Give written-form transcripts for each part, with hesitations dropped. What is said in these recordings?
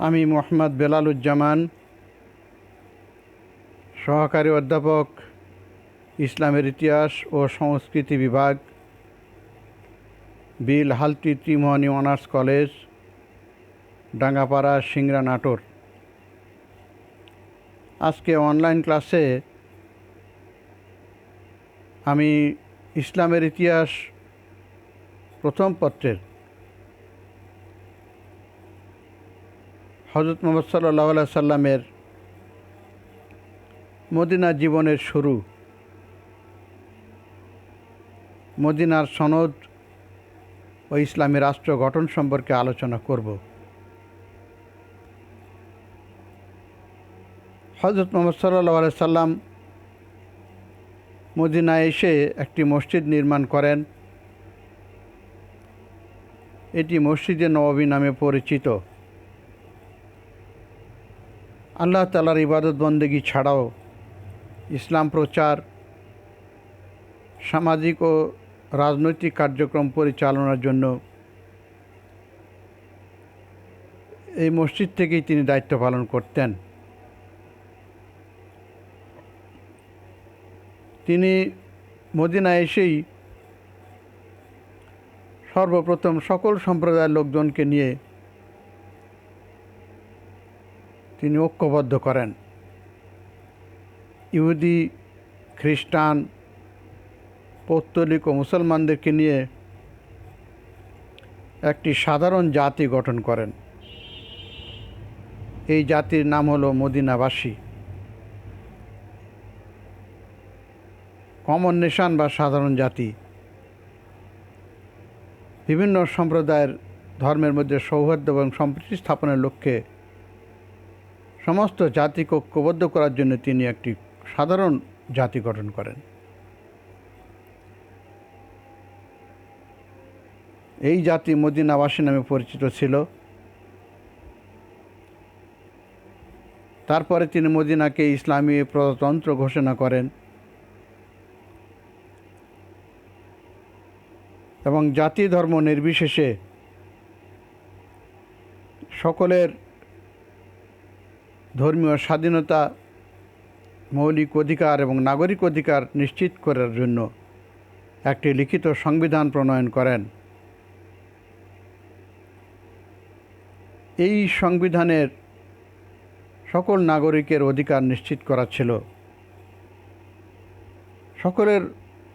আমি মোহাম্মদ বেলালুজ্জামান, সহকারী অধ্যাপক, ইসলামের ইতিহাস ও সংস্কৃতি বিভাগ, বিল হালতি ত্রিমোহনী অনার্স কলেজ, ডাঙ্গাপাড়া, সিংড়া, নাটোর। আজকে অনলাইন ক্লাসে আমি ইসলামের ইতিহাস প্রথম পত্রের হযরত মুহাম্মদ সাল্লাল্লাহু আলাইহি সাল্লামের মদিনা জীবনের শুরু, মদিনার সনদ ও ইসলামী রাষ্ট্র গঠন সম্পর্কে আলোচনা করব। হযরত মুহাম্মদ সাল্লাল্লাহু আলাইহি সাল্লাম মদিনায় এসে একটি মসজিদ নির্মাণ করেন। এটি মসজিদে নববী নামে পরিচিত। আল্লাহ তাআলার ইবাদত বন্দেগী ছাড়াও ইসলাম প্রচার, সামাজিক ও রাজনৈতিক কার্যক্রম পরিচালনার জন্য এই মসজিদ থেকেই তিনি দায়িত্ব পালন করতেন। তিনি মদিনায় এসেই সর্বপ্রথম সকল সম্প্রদায়ের লোকজনকে নিয়ে তিনি ঐক্যবদ্ধ করেন। ইহুদি, খ্রিস্টান, পৌত্তলিক ও মুসলমানদেরকে নিয়ে একটি সাধারণ জাতি গঠন করেন। এই জাতির নাম হলো মদিনাবাসী, কমন নেশন বা সাধারণ জাতি। বিভিন্ন সম্প্রদায়ের ধর্মের মধ্যে সৌহার্দ্য এবং সম্প্রীতি স্থাপনের লক্ষ্যে সমস্ত জাতিকে ঐক্যবদ্ধ করার জন্য তিনি একটি সাধারণ জাতি গঠন করেন। এই জাতি মদিনাবাসী নামে পরিচিত ছিল। তারপরে তিনি মদিনাকে ইসলামী প্রজাতন্ত্র ঘোষণা করেন এবং জাতি ধর্ম নির্বিশেষে সকলের ধর্মীয় স্বাধীনতা, মৌলিক অধিকার এবং নাগরিক অধিকার নিশ্চিত করার জন্য একটি লিখিত সংবিধান প্রণয়ন করেন। এই সংবিধানের সকল নাগরিকের অধিকার নিশ্চিত করা ছিল, সকলের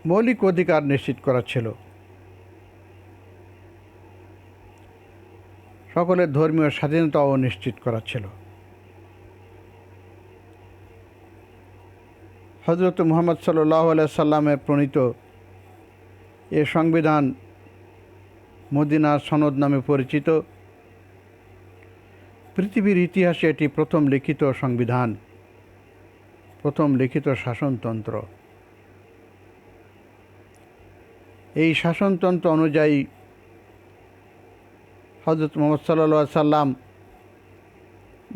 মৌলিক অধিকার নিশ্চিত করা ছিল, সকলের ধর্মীয় স্বাধীনতাও নিশ্চিত করা ছিল। হযরত মুহাম্মদ সাল্লাল্লাহু আলাইহি সাল্লামের প্রণীত এ সংবিধান মদিনার সনদ নামে পরিচিত। পৃথিবীর ইতিহাসে এটি প্রথম লিখিত সংবিধান, প্রথম লিখিত শাসনতন্ত্র। এই শাসনতন্ত্র অনুযায়ী হযরত মুহাম্মদ সাল্লাল্লাহু আলাইহি সাল্লাম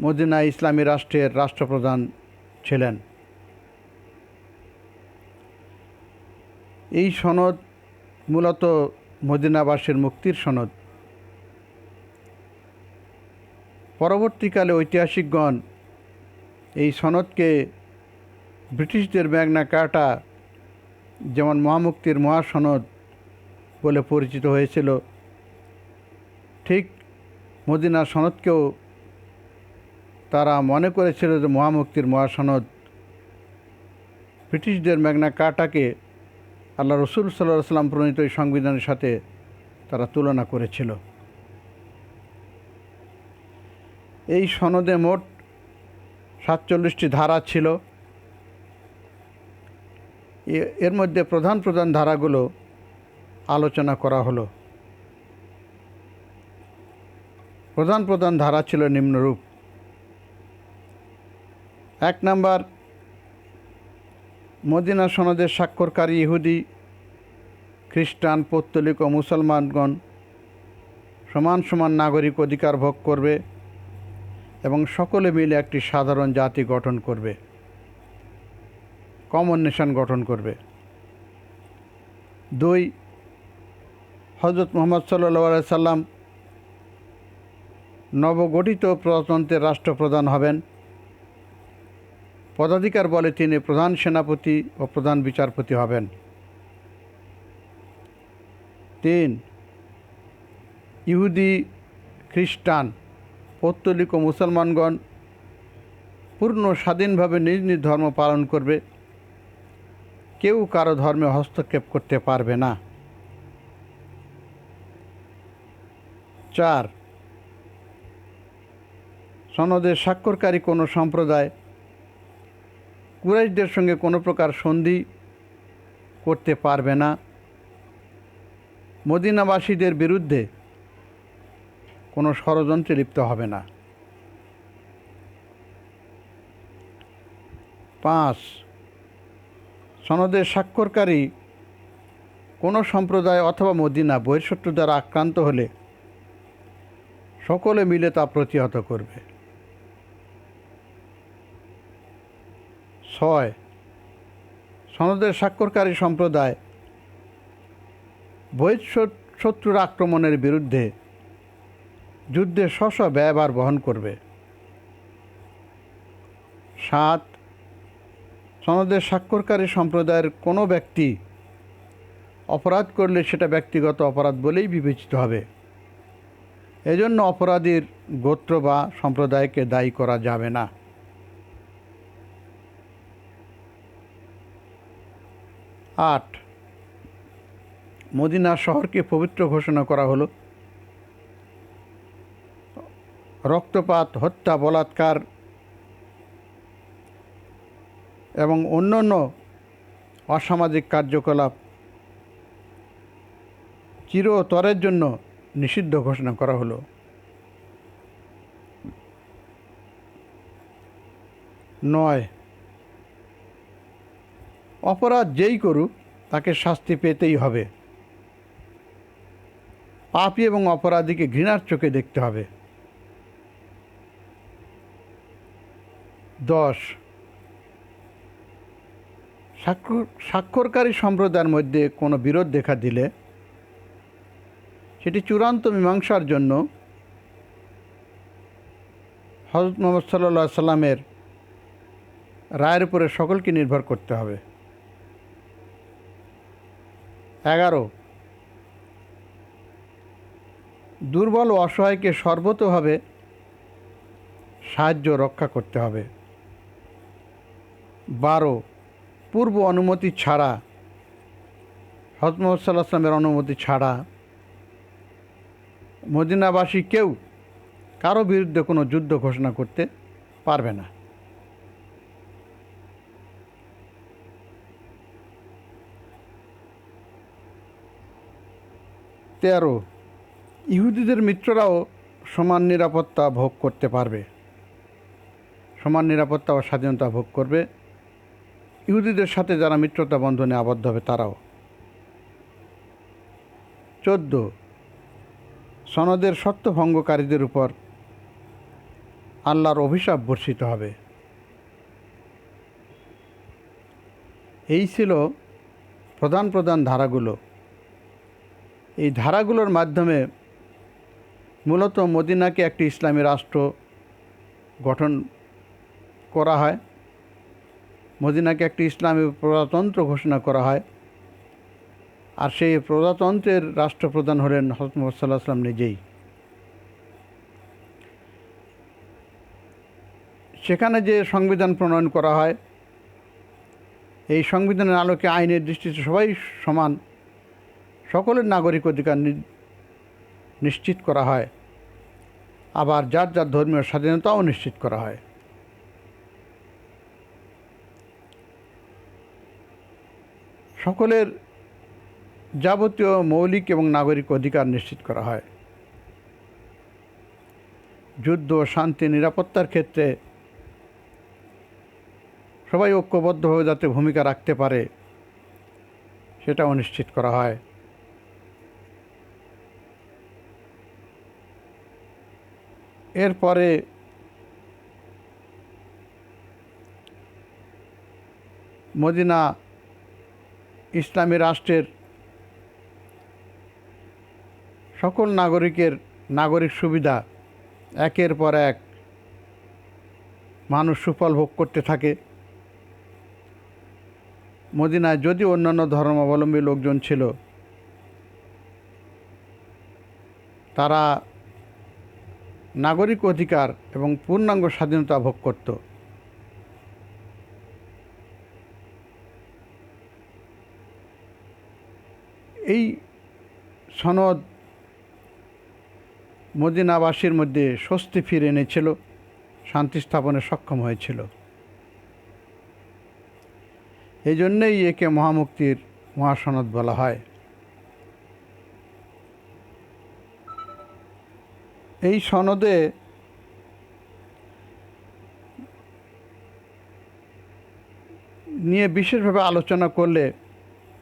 মদিনা ইসলামী রাষ্ট্রের রাষ্ট্রপ্রধান ছিলেন। এই সনদ মূলত মদিনাবাসীর মুক্তির সনদ। পরবর্তীকালে ঐতিহাসিকগণ এই সনদকে ব্রিটিশদের ম্যাগনা কার্টা, যেমন মহামুক্তির মহাসনদ বলে পরিচিত হয়েছিল, ঠিক মদিনা সনদকেও তারা মনে করেছিল যে মহামুক্তির মহাসনদ। ব্রিটিশদের ম্যাগনা কার্টাকে আল্লাহ রসুল সাল্লাল্লাহু আলাইহি সাল্লাম প্রণীত এই সংবিধানের সাথে তারা তুলনা করেছিল। এই সনদে মোট 47টি ধারা ছিল। এর মধ্যে প্রধান প্রধান ধারাগুলো আলোচনা করা হলো। প্রধান প্রধান ধারা ছিল নিম্নরূপ। 1 নাম্বার, মদিনা সনদের স্বাক্ষরকারী ইহুদি, খ্রিস্টান, পৌত্তলিক ও মুসলমানগণ সমান সমান নাগরিক অধিকার ভোগ করবে এবং সকলে মিলে একটি সাধারণ জাতি গঠন করবে, কমন নেশন গঠন করবে। 2, হযরত মুহাম্মদ সাল্লাল্লাহু আলাইহি সাল্লাম নবগঠিত প্রজাতন্ত্রের রাষ্ট্রপ্রধান হবেন। পদাধিকার বলে তিনি প্রধান সেনাপতি ও প্রধান বিচারপতি হবেন। 3, ইহুদি, খ্রিস্টান, পৌত্তলিক ও মুসলমানগণ পূর্ণ স্বাধীনভাবে নিজ নিজ ধর্ম পালন করবে। কেউ কারো ধর্মে হস্তক্ষেপ করতে পারবে না। 4, সনদের স্বাক্ষরকারী কোনো সম্প্রদায় কুরাইশদের সঙ্গে কোনো প্রকার সন্ধি করতে পারবে না। মদিনাবাসীদের বিরুদ্ধে কোনো ষড়যন্ত্রে লিপ্ত হবে না। 5, সনদের স্বাক্ষরকারী কোনো সম্প্রদায় অথবা মদিনা বহিঃশত্রু দ্বারা আক্রান্ত হলে সকলে মিলে তা প্রতিহত করবে। 6, সনদের স্বাক্ষরকারী সম্প্রদায় বহিঃশত্রুর আক্রমণের বিরুদ্ধে যুদ্ধে স্ব ব্যয়ভার বহন করবে। 7, সনদের স্বাক্ষরকারী সম্প্রদায়ের কোনো ব্যক্তি অপরাধ করলে সেটা ব্যক্তিগত অপরাধ বলেই বিবেচিত হবে। এজন্য অপরাধীর গোত্র বা সম্প্রদায়কে দায়ী করা যাবে না। 8, মদিনা শহরকে পবিত্র ঘোষণা করা হলো। রক্তপাত, হত্যা, বলাৎকার এবং অন্যান্য অসামাজিক কার্যকলাপ চিরতরের জন্য নিষিদ্ধ ঘোষণা করা হলো। 9, অপরাধ যেই করুক তাকে শাস্তি পেতেই হবে। পাপী এবং অপরাধীকে ঘৃণার চোখে দেখতে হবে। 10, স্বাক্ষরকারী সম্প্রদায়ের মধ্যে কোনো বিরোধ দেখা দিলে সেটি চূড়ান্ত মীমাংসার জন্য হযরত মুহাম্মদ সাল্লাল্লাহু আলাইহি সাল্লামের রায়ের উপরে সকলকে নির্ভর করতে হবে। 11, দুর্বল ও অসহায়কে সর্বতোভাবে সাহায্য রক্ষা করতে হবে। 12, পূর্ব অনুমতি ছাড়া, হযরত মুহাম্মদ সাল্লাল্লাহু আলাইহি সাল্লামের অনুমতি ছাড়া মদিনাবাসী কেউ কারো বিরুদ্ধে কোনো যুদ্ধ ঘোষণা করতে পারবে না। 13, ইহুদিদের মিত্ররাও সমান নিরাপত্তা ভোগ করতে পারবে, সমান নিরাপত্তা ও স্বাধীনতা ভোগ করবে। ইহুদিদের সাথে যারা মিত্রতা বন্ধনে আবদ্ধ হবে তারাও। 14, সনদের শর্ত ভঙ্গকারীদের উপর আল্লাহর অভিশাপ বর্ষিত হবে। এই ছিল প্রধান প্রধান ধারাগুলো। এই ধারাগুলোর মাধ্যমে মূলত মদিনাকে একটি ইসলামী রাষ্ট্র গঠন করা হয়, মদিনাকে একটি ইসলামী প্রজাতন্ত্র ঘোষণা করা হয়। আর সেই প্রজাতন্ত্রের রাষ্ট্রপ্রধান হলেন হযরত মুহাম্মদ সাল্লাল্লাহু আলাইহি ওয়াসাল্লাম নিজেই। সেখানে যে সংবিধান প্রণয়ন করা হয়, এই সংবিধানের আলোকে আইনের দৃষ্টিতে সবাই সমান, সকলের নাগরিক অধিকার নিশ্চিত করা হয়। আবার যার যার ধর্মীয় স্বাধীনতাও নিশ্চিত করা হয়। সকলের যাবতীয় মৌলিক এবং নাগরিক অধিকার নিশ্চিত করা হয়। যুদ্ধ, শান্তি, নিরাপত্তার ক্ষেত্রে সবাই ঐক্যবদ্ধভাবে যাতে ভূমিকা রাখতে পারে সেটাও নিশ্চিত করা হয়। এরপরে মদিনা ইসলামী রাষ্ট্রের সকল নাগরিকের নাগরিক সুবিধা একের পর এক মানুষ সুফল ভোগ করতে থাকে। মদিনায় যদি অন্যান্য ধর্মাবলম্বী লোকজন ছিল, তারা নাগরিক অধিকার এবং পূর্ণাঙ্গ স্বাধীনতা ভোগ করত। এই সনদ মদিনাবাসীর মধ্যে স্বস্তি ফিরে এনেছিল, শান্তি স্থাপনে সক্ষম হয়েছিল। এই জন্যেই একে মহামুক্তির মহাসনদ বলা হয়। এই সনদে নিয়ে বিশেষভাবে আলোচনা করলে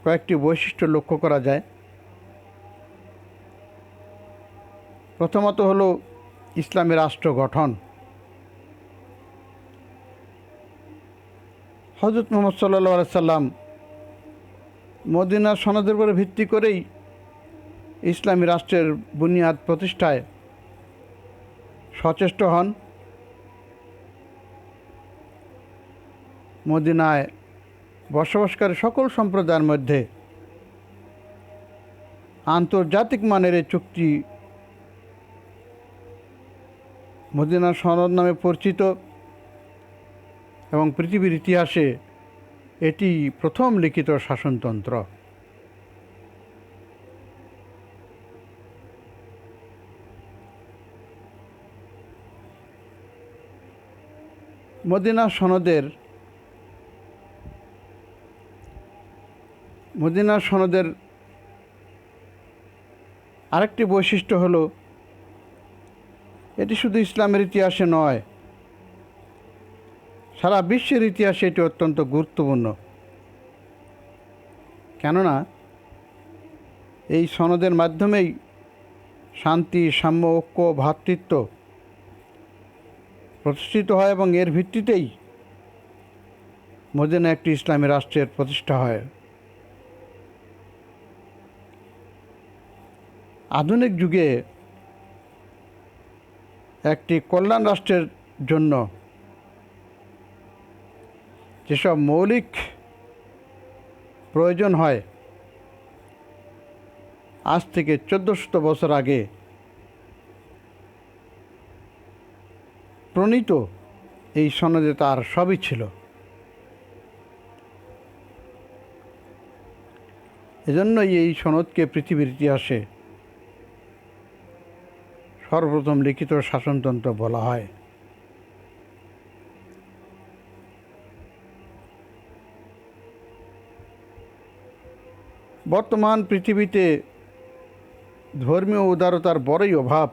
কয়েকটি বৈশিষ্ট্য লক্ষ্য করা যায়। প্রথমত হলো ইসলামী রাষ্ট্র গঠন। হযরত মুহাম্মদ সাল্লাল্লাহু আলাইহি সাল্লাম মদিনার সনদের উপরে ভিত্তি করেই ইসলামী রাষ্ট্রের বুনিয়াদ প্রতিষ্ঠায় সচেষ্ট হন। মদিনায় বসবাসকারী সকল সম্প্রদায়ের মধ্যে আন্তর্জাতিক মানের এই চুক্তি মদিনার সনদ নামে পরিচিত এবং পৃথিবীর ইতিহাসে এটি প্রথম লিখিত শাসনতন্ত্র। মদিনা সনদের আরেকটি বৈশিষ্ট্য হলো এটি শুধু ইসলামের ইতিহাসে নয়, সারা বিশ্বের ইতিহাসে এটি অত্যন্ত গুরুত্বপূর্ণ। কেননা এই সনদের মাধ্যমেই শান্তি, সাম্য, ঐক্য, ভ্রাতৃত্ব প্রতিষ্ঠিত হয় এবং এর ভিত্তিতেই মদিনা একটি ইসলামী রাষ্ট্রের প্রতিষ্ঠা হয়। আধুনিক যুগে একটি কল্যাণ রাষ্ট্রের জন্য যেসব মৌলিক প্রয়োজন হয়, আজ থেকে 1400 বছর আগে প্রণীত এই সনদে তার সবই ছিল। এজন্যই এই সনদকে পৃথিবীর ইতিহাসে সর্বপ্রথম লিখিত শাসনতন্ত্র বলা হয়। বর্তমান পৃথিবীতে ধর্মীয় উদারতার বড়ই অভাব।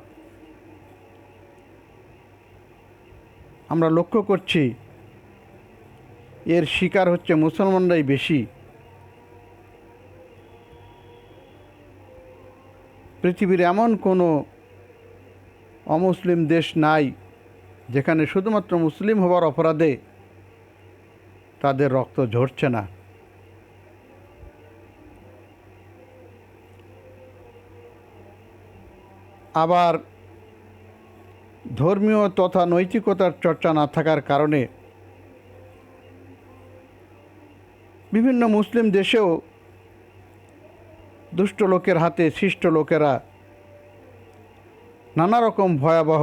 আমরা লক্ষ্য করছি এর শিকার হচ্ছে মুসলমানরাই বেশি। পৃথিবীর এমন কোনো অমুসলিম দেশ নাই যেখানে শুধুমাত্র মুসলিম হওয়ার অপরাধে তাদের রক্ত ঝরছে না। আবার ধর্মীয় তথা নৈতিকতার চর্চা না থাকার কারণে বিভিন্ন মুসলিম দেশেও দুষ্ট লোকের হাতে শিষ্ট লোকেরা নানা রকম ভয়াবহ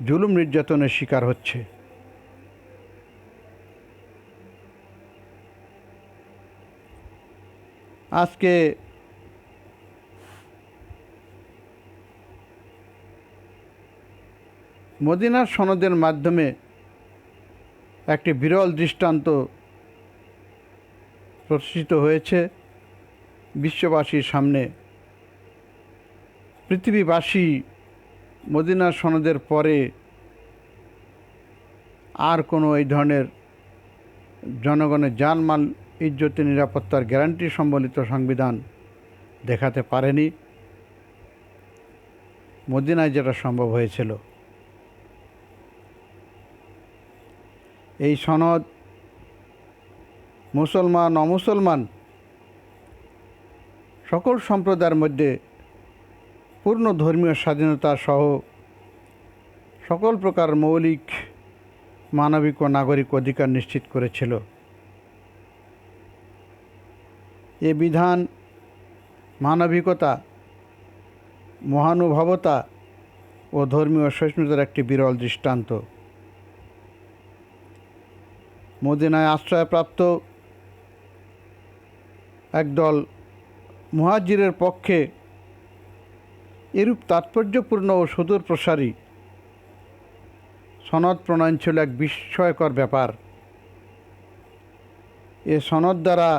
জুলুম নির্যাতনের শিকার হচ্ছে। আজকে মদিনার সনদের মাধ্যমে একটি বিরল দৃষ্টান্ত প্রতিষ্ঠিত হয়েছে বিশ্ববাসীর সামনে। পৃথিবীবাসী মদিনার সনদের পরে আর কোনো এই ধরনের জনগণের জানমাল, ইজ্জতের, নিরাপত্তার গ্যারান্টি সম্বলিত সংবিধান দেখাতে পারেনি। মদিনায় যেটা সম্ভব হয়েছিল, এই সনদ মুসলমান অমুসলমান সকল সম্প্রদায়ের মধ্যে পূর্ণ ধর্মীয় স্বাধীনতা সহ সকল প্রকার মৌলিক মানবিক ও নাগরিক অধিকার নিশ্চিত করেছিল। এ বিধান মানবিকতা, মহানুভবতা ও ধর্মীয় সহিষ্ণুতার একটি বিরল দৃষ্টান্ত। মদিনায় আশ্রয়প্রাপ্ত একদল মুহাজিরের পক্ষে এরূপ তাৎপর্যপূর্ণ ও সুদূর প্রসারী সনদ প্রণয়ন ছিল এক বিস্ময়কর ব্যাপার। এ সনদ দ্বারা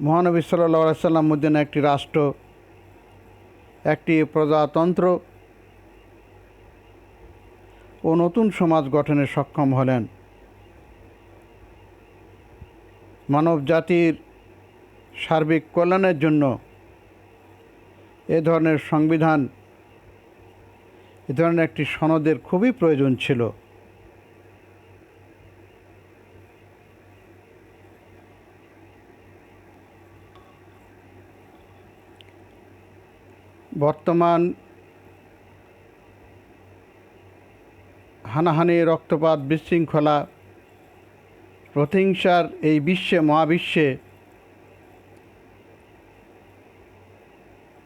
মহানবী সাল্লাল্লাহু আলাইহি সাল্লাম মদিনা একটি রাষ্ট্র, একটি প্রজাতন্ত্র ও নতুন সমাজ গঠনে সক্ষম হলেন। মানব জাতির সার্বিক কল্যাণের জন্য এ ধরনের সংবিধান, এ ধরনের একটি সনদের খুবই প্রয়োজন ছিল। বর্তমান হানাহানি, রক্তপাত, বিশৃঙ্খলা, প্রতিহিংসার এই মহাবিশ্বে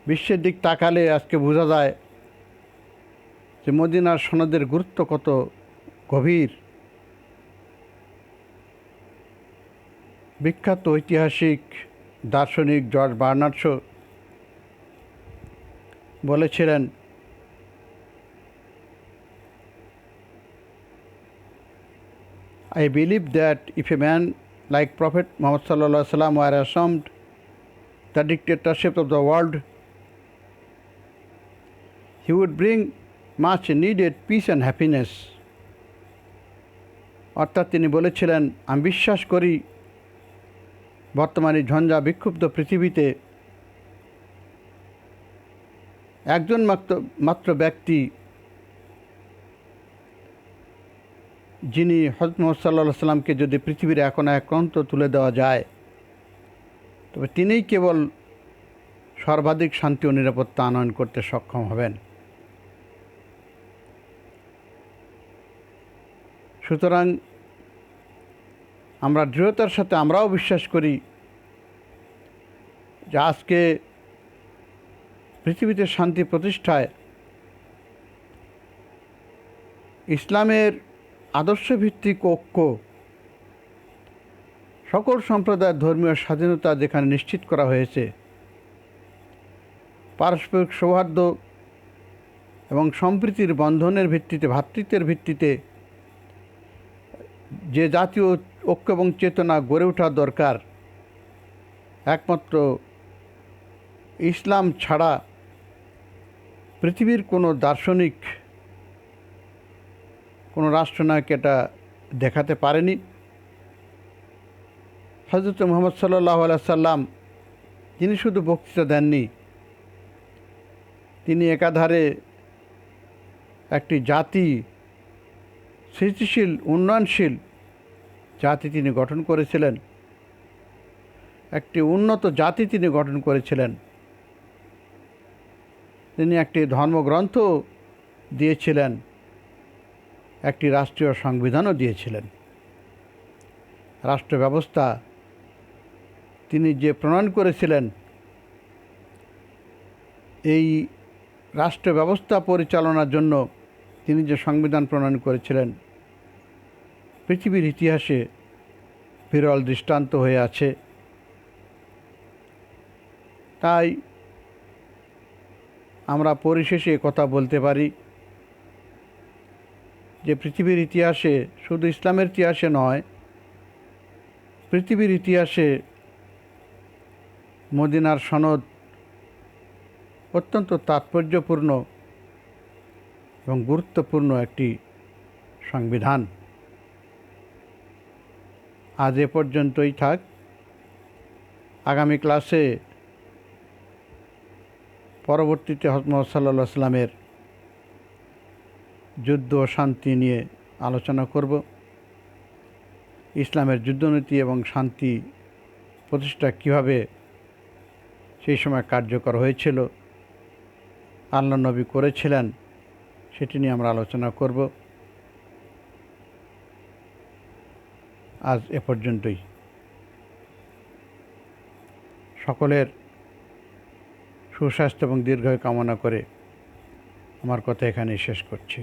বিশ্বের দিক তাকালে আজকে বোঝা যায় যে মদিনার সনদের গুরুত্ব কত গভীর। বিখ্যাত ঐতিহাসিক দার্শনিক জর্জ বার্নার্ড শ বলেছিলেন, I believe that if a man like Prophet Muhammad sallallahu alaihi wasallam were assumed the dictatorship of the world, he would bring much needed peace and happiness. অর্থাৎ তিনি বলেছিলেন, আমি বিশ্বাস করি বর্তমানে ঝঞ্ঝা বিক্ষুব্ধ পৃথিবীতে একজন মাত্র ব্যক্তি, যিনি হযরত মুহাম্মদ সাল্লাল্লাহু আলাইহি সাল্লামকে যদি পৃথিবীর এখন একান্ত তুলে দেওয়া যায়, তবে তিনিই কেবল সর্বাধিক শান্তি ও নিরাপত্তা আনয়ন করতে সক্ষম হবেন। সুতরাং আমরা দৃঢ়তার সাথে আমরাও বিশ্বাস করি যে আজকে পৃথিবীতে শান্তি প্রতিষ্ঠায় ইসলামের আদর্শভিত্তিক ঐক্য, সকল সম্প্রদায়ের ধর্মীয় স্বাধীনতা যেখানে নিশ্চিত করা হয়েছে, পারস্পরিক সৌহার্দ্য এবং সম্প্রীতির বন্ধনের ভিত্তিতে, ভ্রাতৃত্বের ভিত্তিতে যে জাতীয় ঐক্য এবং চেতনা গড়ে ওঠা দরকার, একমাত্র ইসলাম ছাড়া পৃথিবীর কোনো দার্শনিক, কোনো রাষ্ট্রনায়ক এটা দেখাতে পারেনি। হযরত মুহাম্মদ সাল্লাল্লাহু আলাইহি সাল্লাম তিনি শুধু বক্তৃতা দেননি, তিনি একাধারে একটি জাতি, সৃষ্টিশীল, উন্নয়নশীল জাতি তিনি গঠন করেছিলেন, একটি উন্নত জাতি তিনি গঠন করেছিলেন। তিনি একটি ধর্মগ্রন্থ দিয়েছিলেন, একটি রাষ্ট্রীয় সংবিধানও দিয়েছিলেন। রাষ্ট্র ব্যবস্থা তিনি যে প্রণয়ন করেছিলেন, এই রাষ্ট্র ব্যবস্থা পরিচালনার জন্য তিনি যে সংবিধান প্রণয়ন করেছিলেন, পৃথিবীর ইতিহাসে বিরল দৃষ্টান্ত হয়ে আছে। তাই আমরা পরিশেষে কথা বলতে পারি যে পৃথিবীর ইতিহাসে, শুধু ইসলামের ইতিহাসে নয়, পৃথিবীর ইতিহাসে মদিনার সনদ অত্যন্ত তাৎপর্যপূর্ণ এবং গুরুত্বপূর্ণ একটি সংবিধান। আজ এ পর্যন্তই থাক। আগামী ক্লাসে পরবর্তীতে হযরত মুহাম্মদ সাল্লাল্লাহু আলাইহি ওয়াসাল্লামের যুদ্ধ ও শান্তি নিয়ে আলোচনা করব। ইসলামের যুদ্ধনীতি এবং শান্তি প্রতিষ্ঠা কীভাবে সেই সময় কার্যকর হয়েছিল, আল্লাহ নবী করেছিলেন, সেটি নিয়ে আমরা আলোচনা করব। আজ এ পর্যন্তই। সকলের সুস্বাস্থ্য এবং দীর্ঘায়ু কামনা করে আমার কথা এখানেই শেষ করছি।